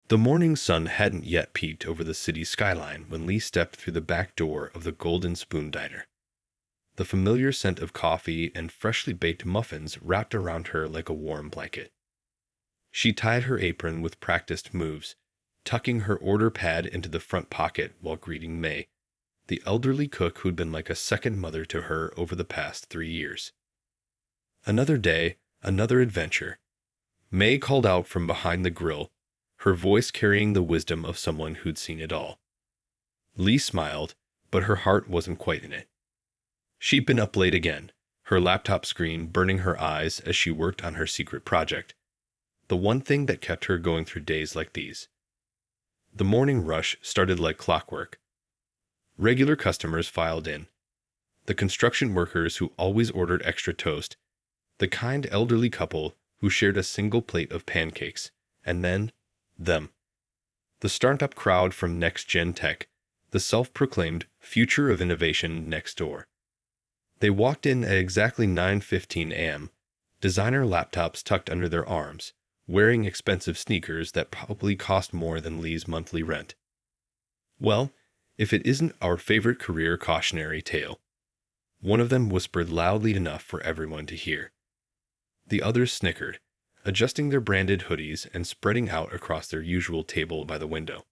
The morning sun hadn't yet peeked over the city skyline when Lee stepped through the back door of the Golden Spoon Diner. The familiar scent of coffee and freshly baked muffins wrapped around her like a warm blanket. She tied her apron with practiced moves, tucking her order pad into the front pocket while greeting May, the elderly cook who'd been like a second mother to her over the past 3 years. Another day, another adventure. May called out from behind the grill, her voice carrying the wisdom of someone who'd seen it all. Lee smiled, but her heart wasn't quite in it. She'd been up late again, her laptop screen burning her eyes as she worked on her secret project, the one thing that kept her going through days like these. The morning rush started like clockwork. Regular customers filed in. The construction workers who always ordered extra toast, the kind elderly couple who shared a single plate of pancakes, and then them. The startup crowd from Next Gen Tech, the self-proclaimed future of innovation next door. They walked in at exactly 9:15 a.m., designer laptops tucked under their arms, wearing expensive sneakers that probably cost more than Lee's monthly rent. Well, if it isn't our favorite career cautionary tale. One of them whispered loudly enough for everyone to hear. The others snickered, adjusting their branded hoodies and spreading out across their usual table by the window.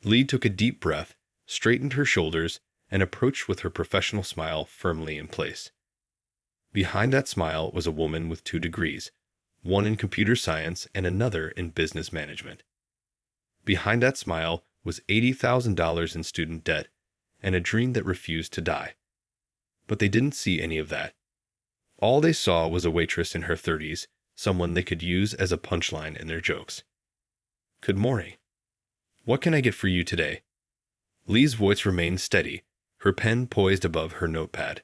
Lee took a deep breath, straightened her shoulders, and approached with her professional smile firmly in place. Behind that smile was a woman with 2 degrees, one in computer science and another in business management. Behind that smile was $80,000 in student debt and a dream that refused to die. But they didn't see any of that. All they saw was a waitress in her 30s, someone they could use as a punchline in their jokes. "Good morning. What can I get for you today?" Lee's voice remained steady, her pen poised above her notepad.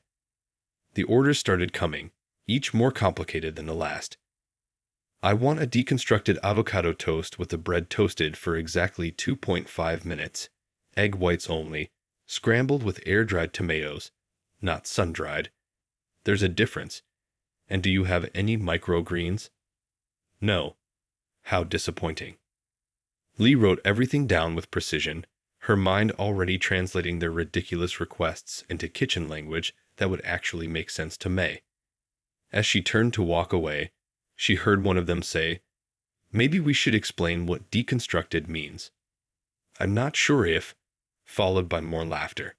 The orders started coming, each more complicated than the last. "I want a deconstructed avocado toast with the bread toasted for exactly 2.5 minutes, egg whites only, scrambled with air-dried tomatoes, not sun-dried. There's a difference. And do you have any microgreens?" "No." How disappointing. Lee wrote everything down with precision, her mind already translating their ridiculous requests into kitchen language that would actually make sense to May. As she turned to walk away, she heard one of them say, "Maybe we should explain what deconstructed means." "I'm not sure if," followed by more laughter.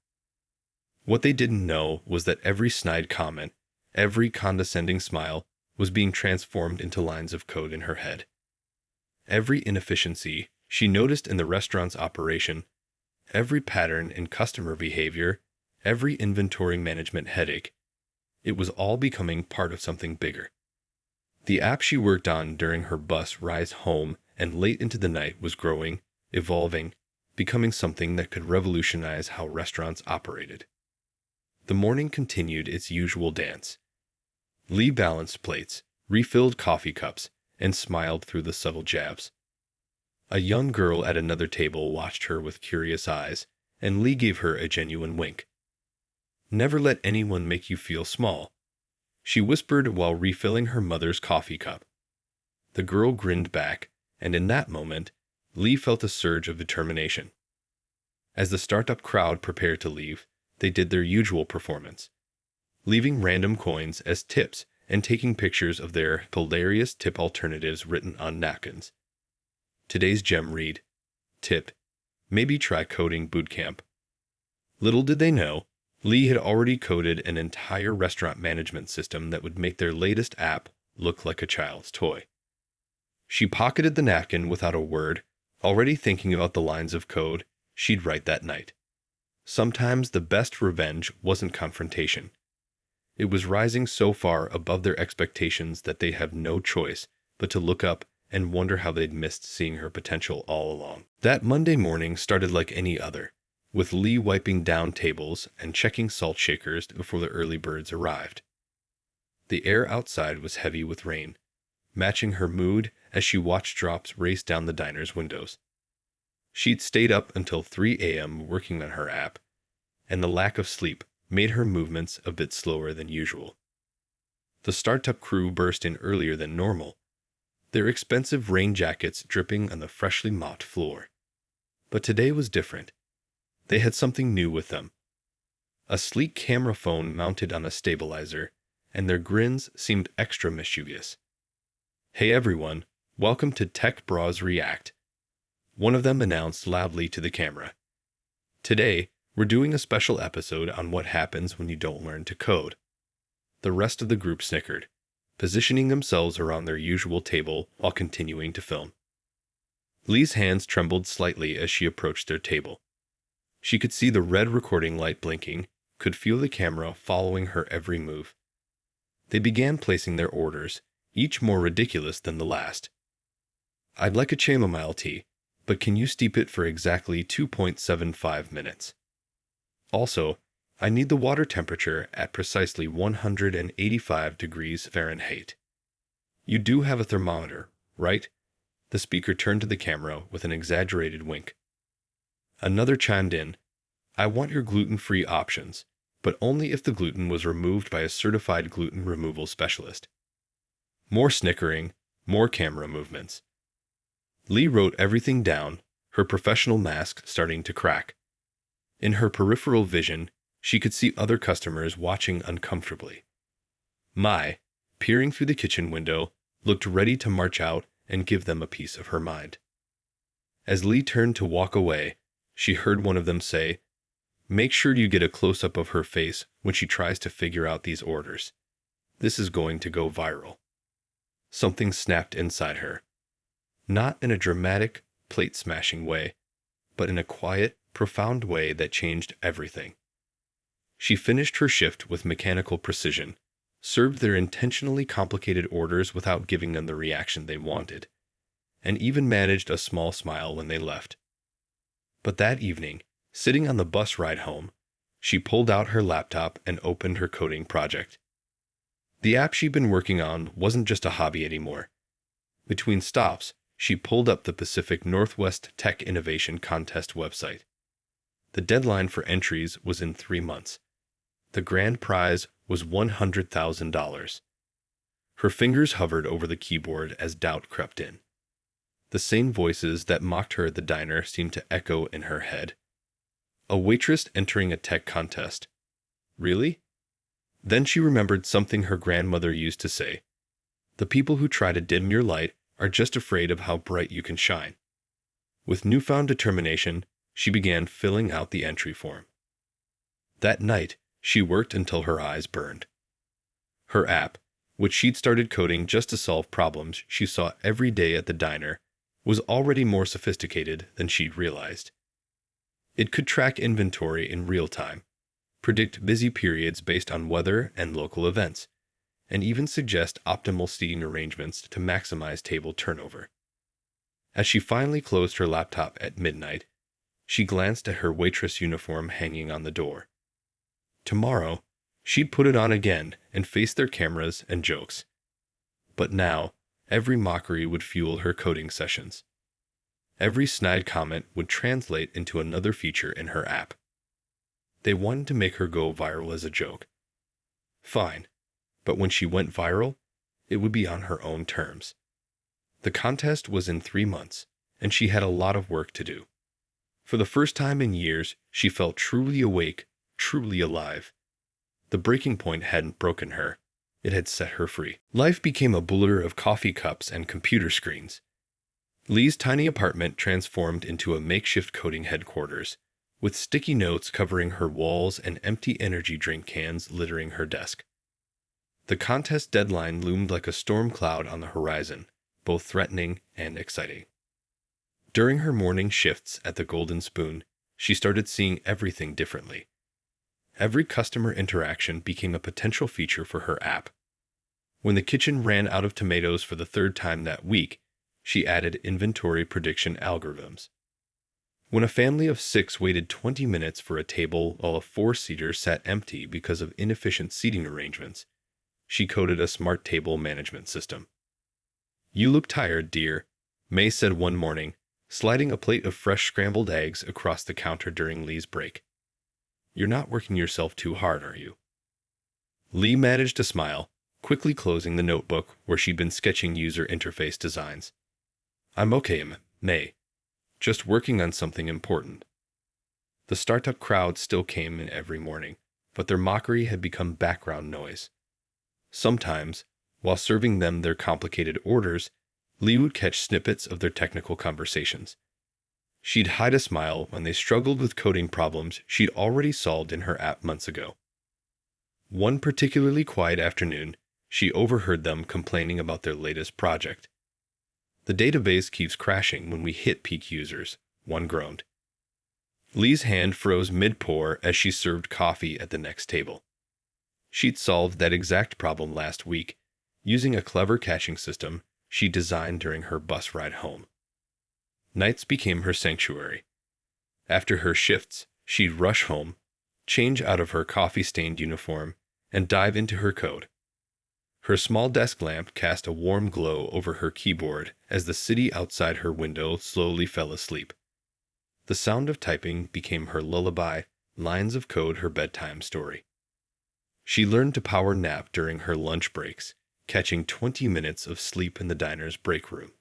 What they didn't know was that every snide comment, every condescending smile, was being transformed into lines of code in her head. Every inefficiency she noticed in the restaurant's operation, every pattern in customer behavior, every inventory management headache, it was all becoming part of something bigger. The app she worked on during her bus ride home and late into the night was growing, evolving, becoming something that could revolutionize how restaurants operated. The morning continued its usual dance. Lee balanced plates, refilled coffee cups, and smiled through the subtle jabs. A young girl at another table watched her with curious eyes, and Lee gave her a genuine wink. "Never let anyone make you feel small," she whispered while refilling her mother's coffee cup. The girl grinned back, and in that moment, Lee felt a surge of determination. As the startup crowd prepared to leave, they did their usual performance, leaving random coins as tips and taking pictures of their hilarious tip alternatives written on napkins. Today's gem read, "Tip. Maybe try coding bootcamp." Little did they know, Lee had already coded an entire restaurant management system that would make their latest app look like a child's toy. She pocketed the napkin without a word, already thinking about the lines of code she'd write that night. Sometimes the best revenge wasn't confrontation. It was rising so far above their expectations that they have no choice but to look up and wonder how they'd missed seeing her potential all along. That Monday morning started like any other, with Lee wiping down tables and checking salt shakers before the early birds arrived. The air outside was heavy with rain, matching her mood as she watched drops race down the diner's windows. She'd stayed up until 3 a.m. working on her app, and the lack of sleep made her movements a bit slower than usual. The startup crew burst in earlier than normal. their expensive rain jackets dripping on the freshly mopped floor. But today was different. They had something new with them. A sleek camera phone mounted on a stabilizer, and their grins seemed extra mischievous. "Hey everyone, welcome to Tech Bras React," one of them announced loudly to the camera. "Today, we're doing a special episode on what happens when you don't learn to code." The rest of the group snickered, positioning themselves around their usual table while continuing to film. Lee's hands trembled slightly as she approached their table. She could see the red recording light blinking, could feel the camera following her every move. They began placing their orders, each more ridiculous than the last. "I'd like a chamomile tea, but can you steep it for exactly 2.75 minutes? Also, I need the water temperature at precisely 185 degrees Fahrenheit. You do have a thermometer, right?" The speaker turned to the camera with an exaggerated wink. Another chimed in, "I want your gluten-free options, but only if the gluten was removed by a certified gluten removal specialist." More snickering, more camera movements. Lee wrote everything down, her professional mask starting to crack. In her peripheral vision, she could see other customers watching uncomfortably. Mai, peering through the kitchen window, looked ready to march out and give them a piece of her mind. As Lee turned to walk away, she heard one of them say, "Make sure you get a close-up of her face when she tries to figure out these orders. This is going to go viral." Something snapped inside her. Not in a dramatic, plate-smashing way, but in a quiet, profound way that changed everything. She finished her shift with mechanical precision, served their intentionally complicated orders without giving them the reaction they wanted, and even managed a small smile when they left. But that evening, sitting on the bus ride home, she pulled out her laptop and opened her coding project. The app she'd been working on wasn't just a hobby anymore. Between stops, she pulled up the Pacific Northwest Tech Innovation Contest website. The deadline for entries was in 3 months. The grand prize was $100,000. Her fingers hovered over the keyboard as doubt crept in. The same voices that mocked her at the diner seemed to echo in her head. A waitress entering a tech contest. Really? Then she remembered something her grandmother used to say. "The people who try to dim your light are just afraid of how bright you can shine." With newfound determination, she began filling out the entry form. That night, she worked until her eyes burned. Her app, which she'd started coding just to solve problems she saw every day at the diner, was already more sophisticated than she'd realized. It could track inventory in real time, predict busy periods based on weather and local events, and even suggest optimal seating arrangements to maximize table turnover. As she finally closed her laptop at midnight, she glanced at her waitress uniform hanging on the door. Tomorrow, she'd put it on again and face their cameras and jokes. But now, every mockery would fuel her coding sessions. Every snide comment would translate into another feature in her app. They wanted to make her go viral as a joke. Fine, but when she went viral, it would be on her own terms. The contest was in 3 months, and she had a lot of work to do. For the first time in years, she felt truly awake, truly alive. The breaking point hadn't broken her. It had set her free. Life became a blur of coffee cups and computer screens. Lee's tiny apartment transformed into a makeshift coding headquarters, with sticky notes covering her walls and empty energy drink cans littering her desk. The contest deadline loomed like a storm cloud on the horizon, both threatening and exciting. During her morning shifts at the Golden Spoon, she started seeing everything differently. Every customer interaction became a potential feature for her app. When the kitchen ran out of tomatoes for the 3rd time that week, she added inventory prediction algorithms. When a family of 6 waited 20 minutes for a table while a 4-seater sat empty because of inefficient seating arrangements, she coded a smart table management system. "You look tired, dear," May said one morning, sliding a plate of fresh scrambled eggs across the counter during Lee's break. "You're not working yourself too hard, are you?" Lee managed a smile, quickly closing the notebook where she'd been sketching user interface designs. "I'm okay, May. Just working on something important." The startup crowd still came in every morning, but their mockery had become background noise. Sometimes, while serving them their complicated orders, Lee would catch snippets of their technical conversations. She'd hide a smile when they struggled with coding problems she'd already solved in her app months ago. One particularly quiet afternoon, she overheard them complaining about their latest project. "The database keeps crashing when we hit peak users," one groaned. Lee's hand froze mid-pour as she served coffee at the next table. She'd solved that exact problem last week, using a clever caching system she designed during her bus ride home. Nights became her sanctuary. After her shifts, she'd rush home, change out of her coffee-stained uniform, and dive into her code. Her small desk lamp cast a warm glow over her keyboard as the city outside her window slowly fell asleep. The sound of typing became her lullaby, lines of code her bedtime story. She learned to power nap during her lunch breaks, catching 20 minutes of sleep in the diner's break room.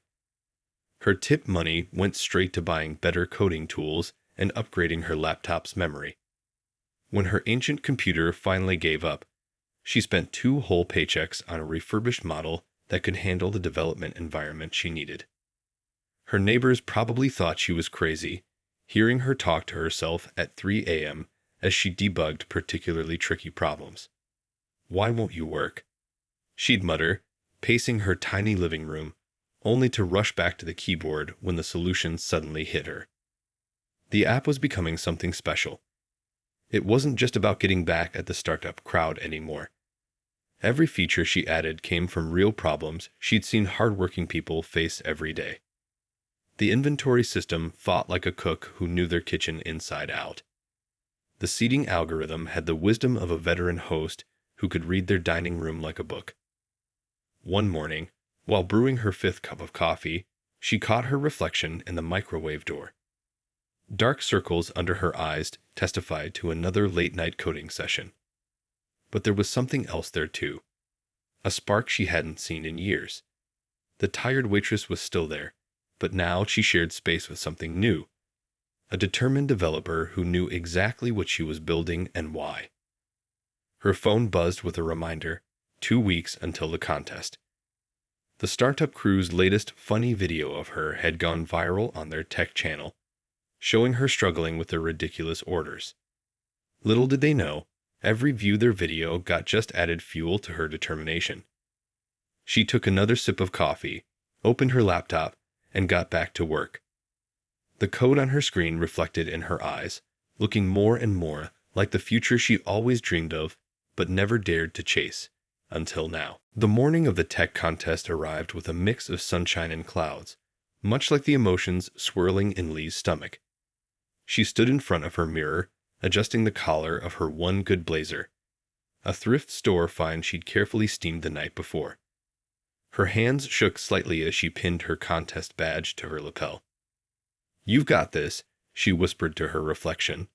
Her tip money went straight to buying better coding tools and upgrading her laptop's memory. When her ancient computer finally gave up, she spent 2 whole paychecks on a refurbished model that could handle the development environment she needed. Her neighbors probably thought she was crazy, hearing her talk to herself at 3 a.m. as she debugged particularly tricky problems. "Why won't you work?" she'd mutter, pacing her tiny living room, only to rush back to the keyboard when the solution suddenly hit her. The app was becoming something special. It wasn't just about getting back at the startup crowd anymore. Every feature she added came from real problems she'd seen hardworking people face every day. The inventory system fought like a cook who knew their kitchen inside out. The seating algorithm had the wisdom of a veteran host who could read their dining room like a book. One morning, while brewing her 5th cup of coffee, she caught her reflection in the microwave door. Dark circles under her eyes testified to another late-night coding session. But there was something else there too. A spark she hadn't seen in years. The tired waitress was still there, but now she shared space with something new. A determined developer who knew exactly what she was building and why. Her phone buzzed with a reminder, 2 weeks until the contest. The startup crew's latest funny video of her had gone viral on their tech channel, showing her struggling with their ridiculous orders. Little did they know, every view their video got just added fuel to her determination. She took another sip of coffee, opened her laptop, and got back to work. The code on her screen reflected in her eyes, looking more and more like the future she always dreamed of, but never dared to chase, until now. The morning of the tech contest arrived with a mix of sunshine and clouds, much like the emotions swirling in Lee's stomach. She stood in front of her mirror, adjusting the collar of her one good blazer, a thrift store find she'd carefully steamed the night before. Her hands shook slightly as she pinned her contest badge to her lapel. "You've got this," she whispered to her reflection,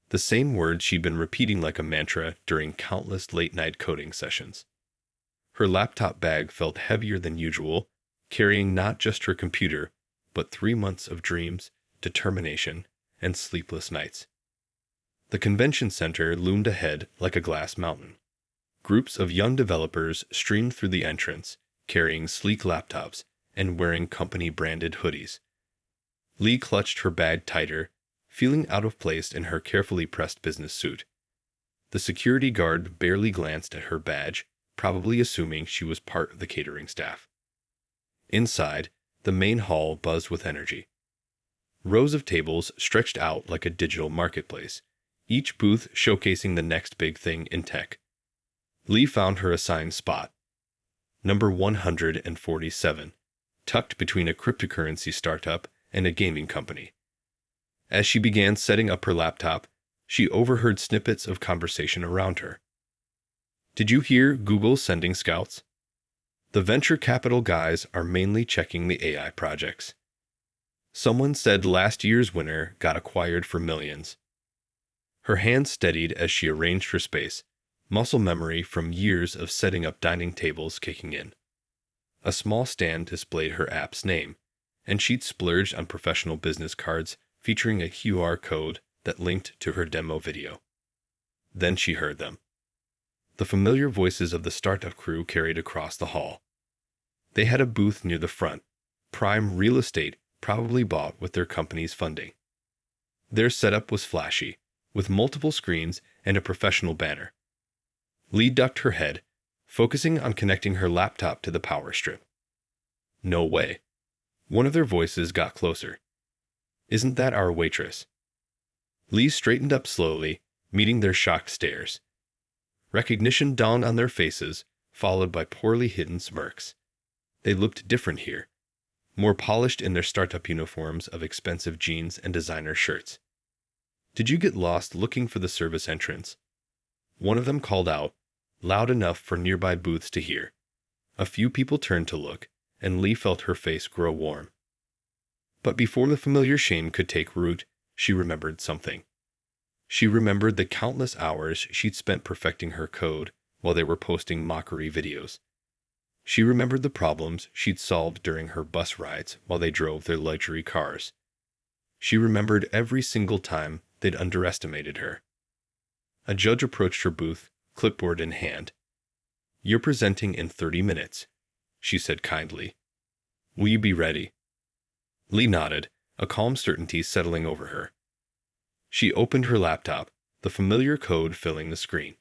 the same words she'd been repeating like a mantra during countless late-night coding sessions. Her laptop bag felt heavier than usual, carrying not just her computer, but 3 months of dreams, determination, and sleepless nights. The convention center loomed ahead like a glass mountain. Groups of young developers streamed through the entrance, carrying sleek laptops and wearing company-branded hoodies. Lee clutched her bag tighter, feeling out of place in her carefully pressed business suit. The security guard barely glanced at her badge, probably assuming she was part of the catering staff. Inside, the main hall buzzed with energy. Rows of tables stretched out like a digital marketplace, each booth showcasing the next big thing in tech. Lee found her assigned spot. Number 147, tucked between a cryptocurrency startup and a gaming company. As she began setting up her laptop, she overheard snippets of conversation around her. "Did you hear Google's sending scouts? The venture capital guys are mainly checking the AI projects. Someone said last year's winner got acquired for millions." Her hands steadied as she arranged her space, muscle memory from years of setting up dining tables kicking in. A small stand displayed her app's name, and she'd splurged on professional business cards featuring a QR code that linked to her demo video. Then she heard them. The familiar voices of the startup crew carried across the hall. They had a booth near the front, prime real estate probably bought with their company's funding. Their setup was flashy, with multiple screens and a professional banner. Lee ducked her head, focusing on connecting her laptop to the power strip. No way. One of their voices got closer. Isn't that our waitress? Lee straightened up slowly, meeting their shocked stares. Recognition dawned on their faces, followed by poorly hidden smirks. They looked different here, more polished in their startup uniforms of expensive jeans and designer shirts. Did you get lost looking for the service entrance? One of them called out, loud enough for nearby booths to hear. A few people turned to look, and Lee felt her face grow warm. But before the familiar shame could take root, she remembered something. She remembered the countless hours she'd spent perfecting her code while they were posting mockery videos. She remembered the problems she'd solved during her bus rides while they drove their luxury cars. She remembered every single time they'd underestimated her. A judge approached her booth, clipboard in hand. "You're presenting in 30 minutes," she said kindly. "Will you be ready?" Lee nodded, a calm certainty settling over her. She opened her laptop, the familiar code filling the screen.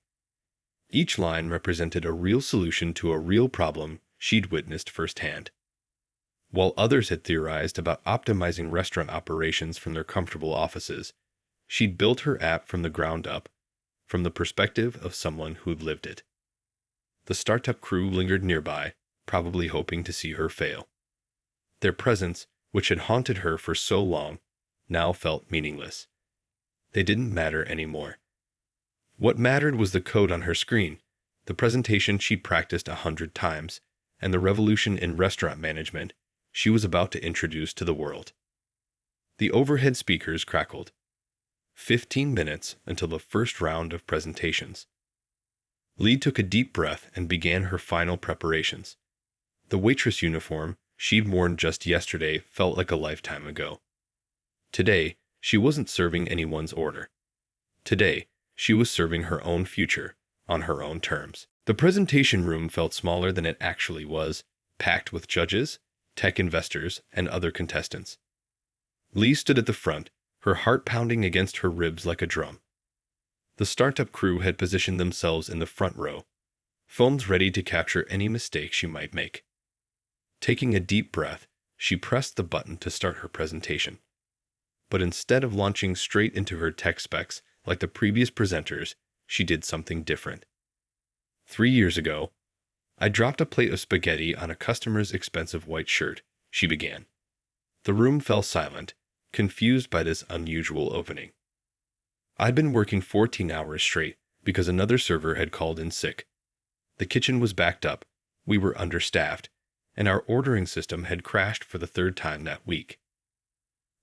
Each line represented a real solution to a real problem she'd witnessed firsthand. While others had theorized about optimizing restaurant operations from their comfortable offices, she'd built her app from the ground up, from the perspective of someone who'd lived it. The startup crew lingered nearby, probably hoping to see her fail. Their presence, which had haunted her for so long, now felt meaningless. They didn't matter anymore. What mattered was the code on her screen, the presentation she'd practiced 100 times, and the revolution in restaurant management she was about to introduce to the world. The overhead speakers crackled. 15 minutes until the first round of presentations. Lee took a deep breath and began her final preparations. The waitress uniform she'd worn just yesterday felt like a lifetime ago. Today, she wasn't serving anyone's order. Today, she was serving her own future, on her own terms. The presentation room felt smaller than it actually was, packed with judges, tech investors, and other contestants. Lee stood at the front, her heart pounding against her ribs like a drum. The startup crew had positioned themselves in the front row, phones ready to capture any mistake she might make. Taking a deep breath, she pressed the button to start her presentation. But instead of launching straight into her tech specs like the previous presenters, she did something different. 3 years ago, I dropped a plate of spaghetti on a customer's expensive white shirt, she began. The room fell silent, confused by this unusual opening. I'd been working 14 hours straight because another server had called in sick. The kitchen was backed up, we were understaffed, and our ordering system had crashed for the 3rd time that week.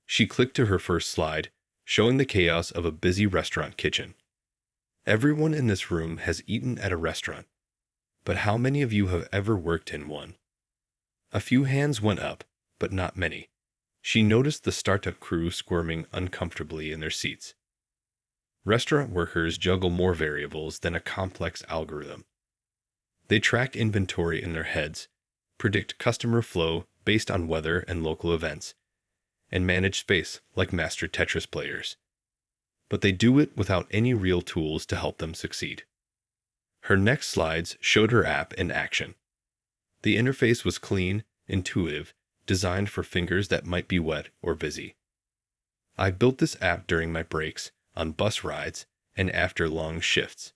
She clicked to her first slide, showing the chaos of a busy restaurant kitchen. Everyone in this room has eaten at a restaurant, but how many of you have ever worked in one? A few hands went up, but not many. She noticed the startup crew squirming uncomfortably in their seats. Restaurant workers juggle more variables than a complex algorithm. They track inventory in their heads, predict customer flow based on weather and local events, and manage space like master Tetris players. But they do it without any real tools to help them succeed. Her next slides showed her app in action. The interface was clean, intuitive, designed for fingers that might be wet or busy. I built this app during my breaks, on bus rides, and after long shifts.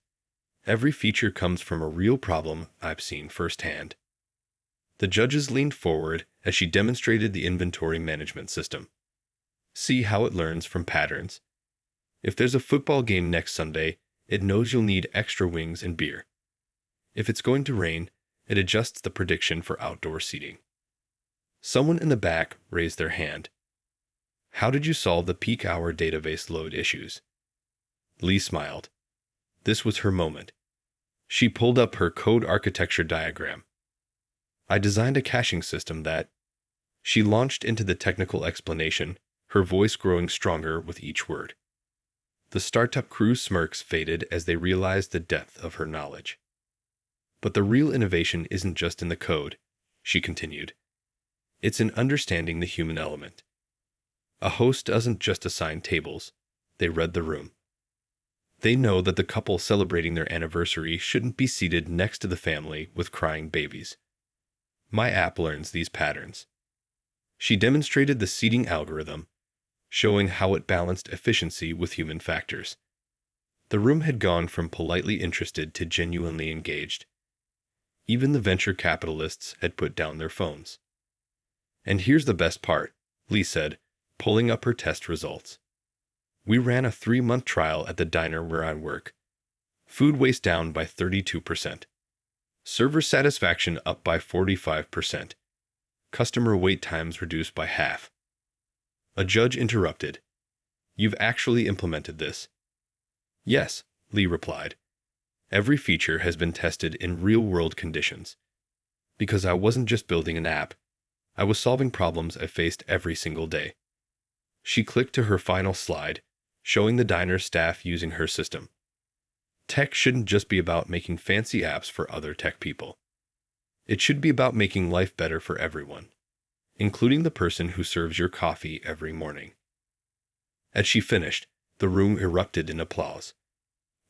Every feature comes from a real problem I've seen firsthand. The judges leaned forward as she demonstrated the inventory management system. See how it learns from patterns. If there's a football game next Sunday, it knows you'll need extra wings and beer. If it's going to rain, it adjusts the prediction for outdoor seating. Someone in the back raised their hand. How did you solve the peak hour database load issues? Lee smiled. This was her moment. She pulled up her code architecture diagram. I designed a caching system that... She launched into the technical explanation, her voice growing stronger with each word. The startup crew's smirks faded as they realized the depth of her knowledge. But the real innovation isn't just in the code, she continued. It's in understanding the human element. A host doesn't just assign tables, they read the room. They know that the couple celebrating their anniversary shouldn't be seated next to the family with crying babies. My app learns these patterns. She demonstrated the seating algorithm, showing how it balanced efficiency with human factors. The room had gone from politely interested to genuinely engaged. Even the venture capitalists had put down their phones. And here's the best part, Lee said, pulling up her test results. We ran a 3-month trial at the diner where I work. Food waste down by 32%. Server satisfaction up by 45%. Customer wait times reduced by half. A judge interrupted. You've actually implemented this? Yes, Lee replied. Every feature has been tested in real-world conditions. Because I wasn't just building an app, I was solving problems I faced every single day. She clicked to her final slide, showing the diner's staff using her system. Tech shouldn't just be about making fancy apps for other tech people. It should be about making life better for everyone, including the person who serves your coffee every morning. As she finished, the room erupted in applause.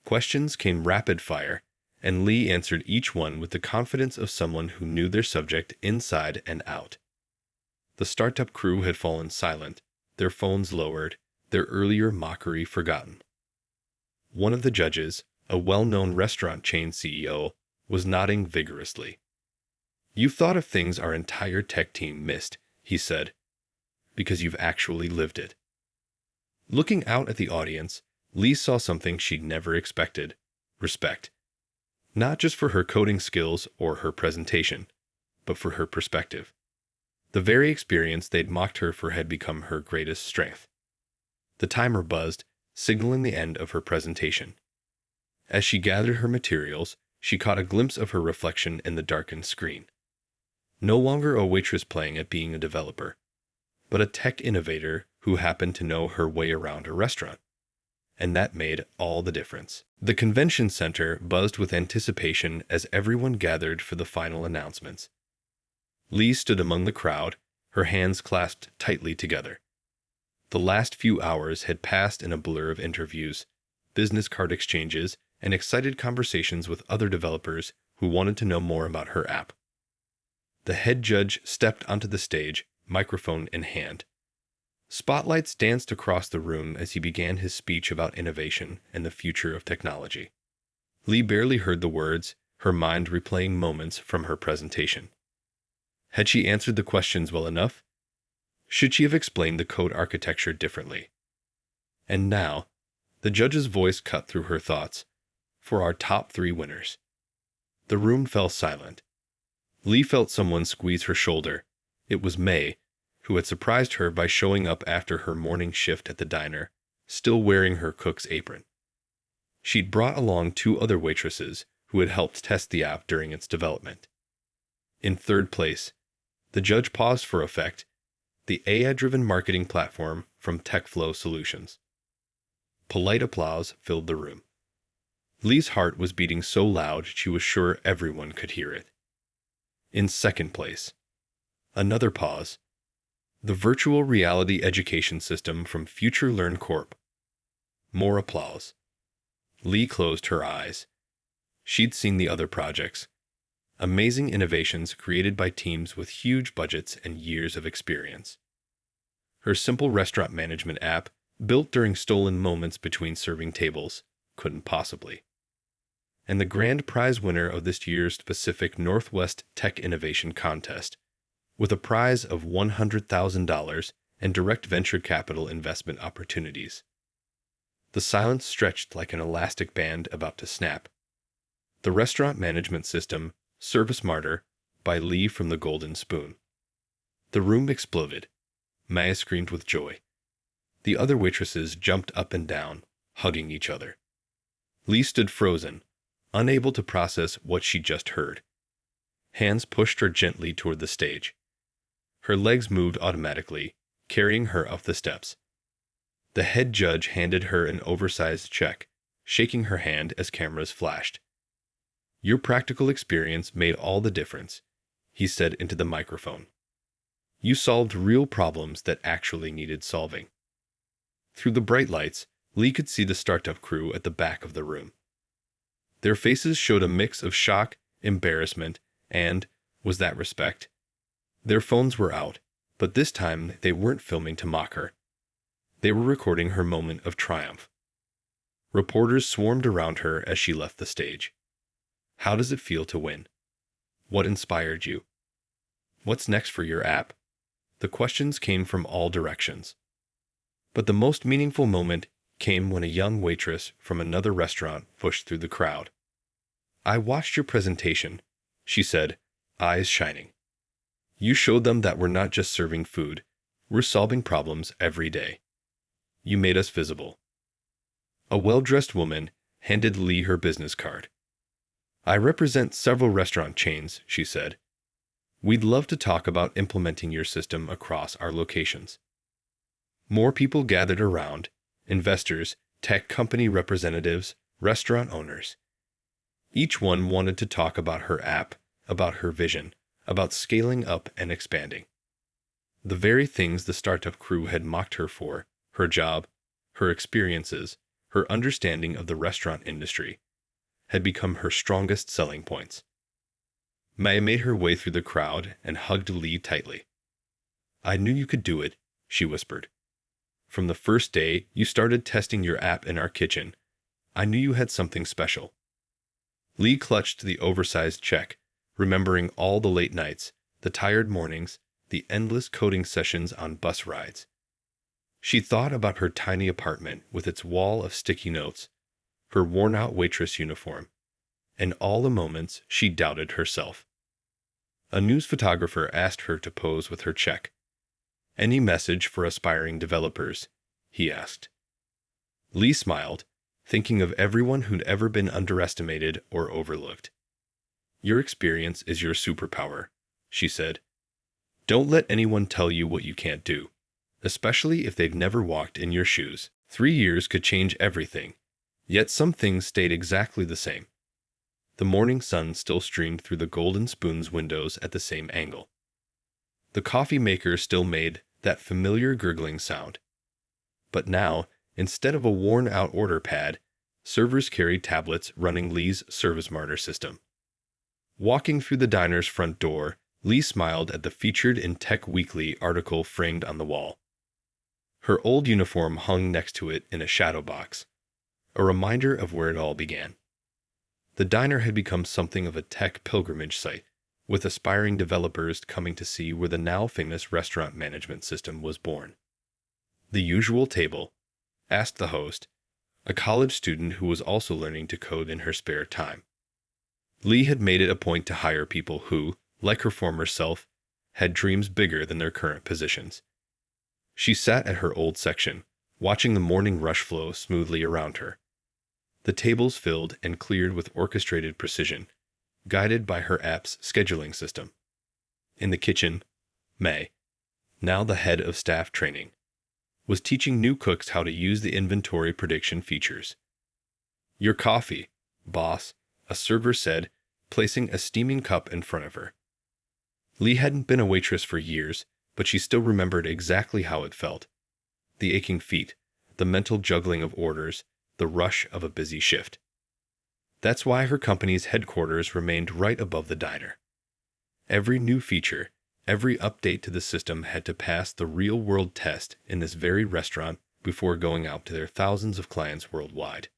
Questions came rapid fire, and Lee answered each one with the confidence of someone who knew their subject inside and out. The startup crew had fallen silent, their phones lowered, their earlier mockery forgotten. One of the judges, a well-known restaurant chain CEO, was nodding vigorously. You've thought of things our entire tech team missed, he said, because you've actually lived it. Looking out at the audience, Lee saw something she'd never expected: respect. Not just for her coding skills or her presentation, but for her perspective. The very experience they'd mocked her for had become her greatest strength. The timer buzzed, signaling the end of her presentation. As she gathered her materials, she caught a glimpse of her reflection in the darkened screen. No longer a waitress playing at being a developer, but a tech innovator who happened to know her way around a restaurant. And that made all the difference. The convention center buzzed with anticipation as everyone gathered for the final announcements. Lee stood among the crowd, her hands clasped tightly together. The last few hours had passed in a blur of interviews, business card exchanges, and excited conversations with other developers who wanted to know more about her app. The head judge stepped onto the stage, microphone in hand. Spotlights danced across the room as he began his speech about innovation and the future of technology. Lee barely heard the words, her mind replaying moments from her presentation. Had she answered the questions well enough? Should she have explained the code architecture differently? And now, the judge's voice cut through her thoughts. For our top 3 winners. The room fell silent. Lee felt someone squeeze her shoulder. It was May, who had surprised her by showing up after her morning shift at the diner, still wearing her cook's apron. She'd brought along 2 other waitresses who had helped test the app during its development. In third place, the judge paused for effect, the AI-driven marketing platform from TechFlow Solutions. Polite applause filled the room. Lee's heart was beating so loud she was sure everyone could hear it. In second place, another pause, the virtual reality education system from Future Learn Corp. More applause. Lee closed her eyes. She'd seen the other projects. Amazing innovations created by teams with huge budgets and years of experience. Her simple restaurant management app, built during stolen moments between serving tables, couldn't possibly. And the grand prize winner of this year's Pacific Northwest Tech Innovation Contest, with a prize of $100,000 and direct venture capital investment opportunities. The silence stretched like an elastic band about to snap. The restaurant management system, Service Martyr, by Lee from the Golden Spoon. The room exploded. Maya screamed with joy. The other waitresses jumped up and down, hugging each other. Lee stood frozen, unable to process what she just heard. Hands pushed her gently toward the stage. Her legs moved automatically, carrying her up the steps. The head judge handed her an oversized check, shaking her hand as cameras flashed. "Your practical experience made all the difference," he said into the microphone. "You solved real problems that actually needed solving." Through the bright lights, Lee could see the startup crew at the back of the room. Their faces showed a mix of shock, embarrassment, and, was that respect? Their phones were out, but this time they weren't filming to mock her. They were recording her moment of triumph. Reporters swarmed around her as she left the stage. "How does it feel to win? What inspired you? What's next for your app?" The questions came from all directions. But the most meaningful moment came when a young waitress from another restaurant pushed through the crowd. "I watched your presentation," she said, eyes shining. "You showed them that we're not just serving food, we're solving problems every day. You made us visible." A well-dressed woman handed Lee her business card. "I represent several restaurant chains," she said. "We'd love to talk about implementing your system across our locations." More people gathered around: investors, tech company representatives, restaurant owners. Each one wanted to talk about her app, about her vision, about scaling up and expanding. The very things the startup crew had mocked her for, her job, her experiences, her understanding of the restaurant industry, had become her strongest selling points. May made her way through the crowd and hugged Lee tightly. "I knew you could do it," she whispered. "From the first day you started testing your app in our kitchen, I knew you had something special." Lee clutched the oversized check, remembering all the late nights, the tired mornings, the endless coding sessions on bus rides. She thought about her tiny apartment with its wall of sticky notes, her worn-out waitress uniform, and all the moments she doubted herself. A news photographer asked her to pose with her check. "Any message for aspiring developers?" he asked. Lee smiled, thinking of everyone who'd ever been underestimated or overlooked. "Your experience is your superpower," she said. "Don't let anyone tell you what you can't do, especially if they've never walked in your shoes." 3 years could change everything, yet some things stayed exactly the same. The morning sun still streamed through the Golden Spoon's windows at the same angle. The coffee maker still made that familiar gurgling sound. But now, instead of a worn-out order pad, servers carried tablets running Lee's ServiceMartyr system. Walking through the diner's front door, Lee smiled at the Featured in Tech Weekly article framed on the wall. Her old uniform hung next to it in a shadow box, a reminder of where it all began. The diner had become something of a tech pilgrimage site, with aspiring developers coming to see where the now famous restaurant management system was born. "The usual table?" asked the host, a college student who was also learning to code in her spare time. Lee had made it a point to hire people who, like her former self, had dreams bigger than their current positions. She sat at her old section, watching the morning rush flow smoothly around her. The tables filled and cleared with orchestrated precision, guided by her app's scheduling system. In the kitchen, May, now the head of staff training, was teaching new cooks how to use the inventory prediction features. "Your coffee, boss," a server said, placing a steaming cup in front of her. Lee hadn't been a waitress for years, but she still remembered exactly how it felt. The aching feet, the mental juggling of orders, the rush of a busy shift. That's why her company's headquarters remained right above the diner. Every new feature, every update to the system had to pass the real-world test in this very restaurant before going out to their thousands of clients worldwide.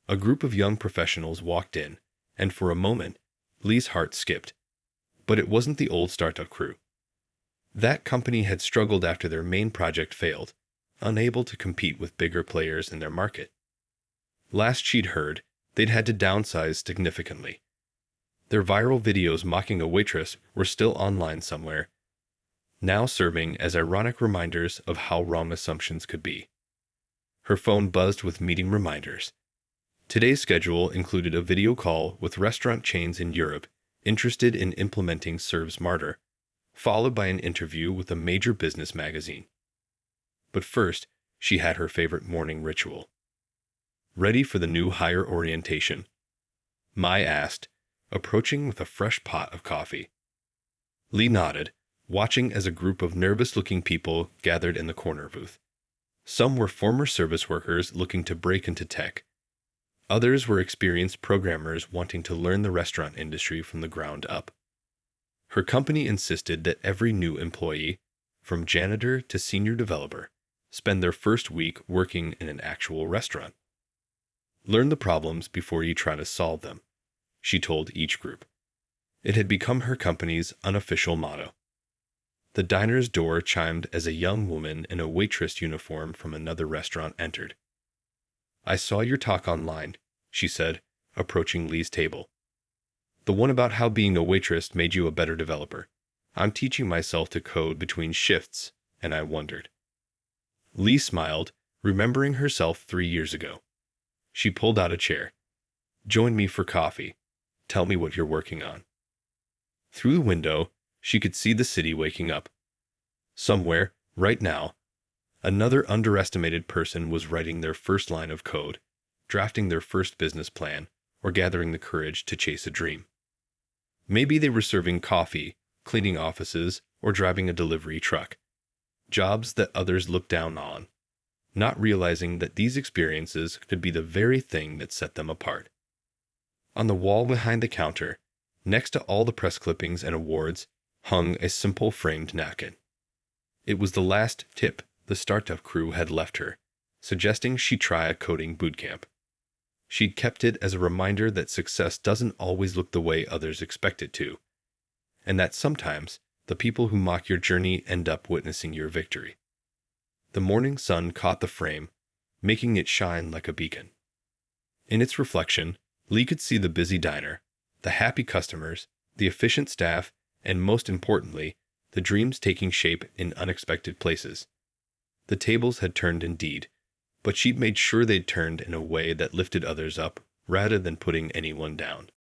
A group of young professionals walked in, and for a moment, Lee's heart skipped. But it wasn't the old startup crew. That company had struggled after their main project failed, unable to compete with bigger players in their market. Last she'd heard, they'd had to downsize significantly. Their viral videos mocking a waitress were still online somewhere, now serving as ironic reminders of how wrong assumptions could be. Her phone buzzed with meeting reminders. Today's schedule included a video call with restaurant chains in Europe interested in implementing Serve Smarter, followed by an interview with a major business magazine. But first, she had her favorite morning ritual. Ready for the new hire orientation? Mai asked, approaching with a fresh pot of coffee. Lee nodded, watching as a group of nervous-looking people gathered in the corner booth. Some were former service workers looking to break into tech. Others were experienced programmers wanting to learn the restaurant industry from the ground up. Her company insisted that every new employee, from janitor to senior developer, spend their first week working in an actual restaurant. Learn the problems before you try to solve them, she told each group. It had become her company's unofficial motto. The diner's door chimed as a young woman in a waitress uniform from another restaurant entered. I saw your talk online, she said, approaching Lee's table. The one about how being a waitress made you a better developer. I'm teaching myself to code between shifts, and I wondered. Lee smiled, remembering herself 3 years ago. She pulled out a chair. Join me for coffee. Tell me what you're working on. Through the window, she could see the city waking up. Somewhere, right now, another underestimated person was writing their first line of code, drafting their first business plan, or gathering the courage to chase a dream. Maybe they were serving coffee, cleaning offices, or driving a delivery truck. Jobs that others looked down on, not realizing that these experiences could be the very thing that set them apart. On the wall behind the counter, next to all the press clippings and awards, hung a simple framed napkin. It was the last tip the startup crew had left her, suggesting she try a coding bootcamp. She'd kept it as a reminder that success doesn't always look the way others expect it to, and that sometimes the people who mock your journey end up witnessing your victory. The morning sun caught the frame, making it shine like a beacon. In its reflection, Lee could see the busy diner, the happy customers, the efficient staff, and most importantly, the dreams taking shape in unexpected places. The tables had turned indeed, but she'd made sure they'd turned in a way that lifted others up rather than putting anyone down.